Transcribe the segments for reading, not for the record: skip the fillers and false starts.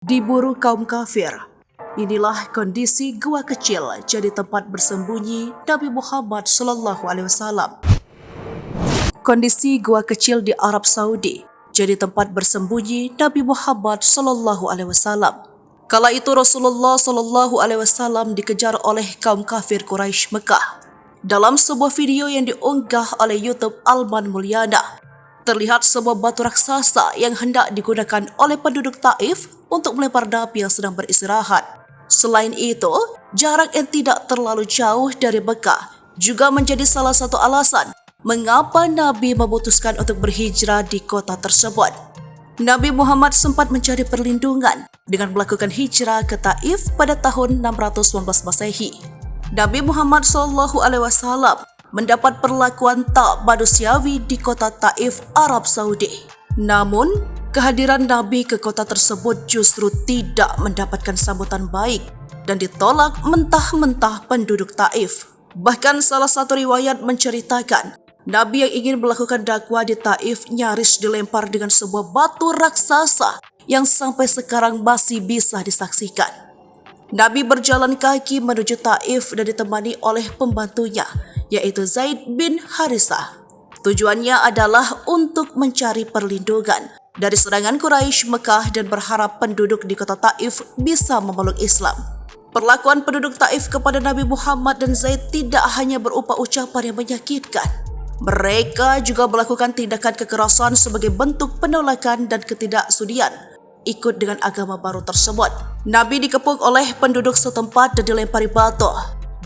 Diburu kaum kafir. Inilah kondisi gua kecil jadi tempat bersembunyi Nabi Muhammad SAW. Kondisi gua kecil di Arab Saudi jadi tempat bersembunyi Nabi Muhammad SAW. Kala itu Rasulullah SAW dikejar oleh kaum kafir Quraisy Mekah. Dalam sebuah video yang diunggah oleh YouTube Alman Mulyana, terlihat sebuah batu raksasa yang hendak digunakan oleh penduduk Taif untuk melempar Nabi yang sedang beristirahat. Selain itu, jarak yang tidak terlalu jauh dari Mekah juga menjadi salah satu alasan mengapa Nabi memutuskan untuk berhijrah di kota tersebut. Nabi Muhammad sempat mencari perlindungan dengan melakukan hijrah ke Taif pada tahun 619 Masehi. Nabi Muhammad SAW mendapat perlakuan tak manusiawi di kota Taif, Arab Saudi. Namun, kehadiran Nabi ke kota tersebut justru tidak mendapatkan sambutan baik dan ditolak mentah-mentah penduduk Taif. Bahkan salah satu riwayat menceritakan, Nabi yang ingin melakukan dakwah di Taif nyaris dilempar dengan sebuah batu raksasa yang sampai sekarang masih bisa disaksikan. Nabi berjalan kaki menuju Taif dan ditemani oleh pembantunya, yaitu Zaid bin Harithah. Tujuannya adalah untuk mencari perlindungan dari serangan Quraisy Mekah dan berharap penduduk di kota Taif bisa memeluk Islam. Perlakuan penduduk Taif kepada Nabi Muhammad dan Zaid tidak hanya berupa ucapan yang menyakitkan. Mereka juga melakukan tindakan kekerasan sebagai bentuk penolakan dan ketidaksudian ikut dengan agama baru tersebut. Nabi dikepung oleh penduduk setempat dan dilempari batu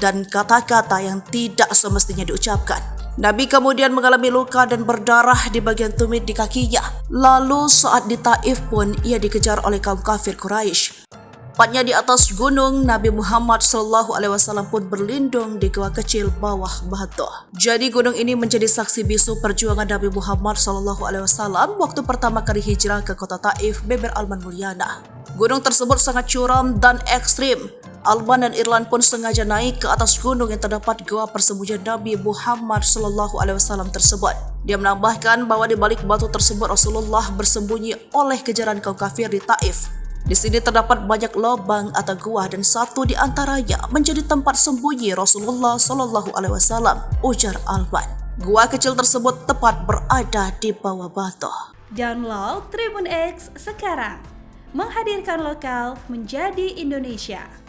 dan kata-kata yang tidak semestinya diucapkan. Nabi kemudian mengalami luka dan berdarah di bagian tumit di kakinya. Lalu saat di Taif pun ia dikejar oleh kaum kafir Quraisy. Tepatnya di atas gunung, Nabi Muhammad SAW pun berlindung di gua kecil bawah batu. Jadi gunung ini menjadi saksi bisu perjuangan Nabi Muhammad SAW waktu pertama kali hijrah ke kota Taif, beber Alman Mulyana. Gunung tersebut sangat curam dan ekstrim. Alman dan Irlan pun sengaja naik ke atas gunung yang terdapat gua persembunyian Nabi Muhammad SAW tersebut. Dia menambahkan bahwa di balik batu tersebut Rasulullah bersembunyi oleh kejaran kaum kafir di Taif. Di sini terdapat banyak lubang atau gua dan satu di antaranya menjadi tempat sembunyi Rasulullah SAW, ujar Alman. Gua kecil tersebut tepat berada di bawah batu. Download Tribun X sekarang, menghadirkan lokal menjadi Indonesia.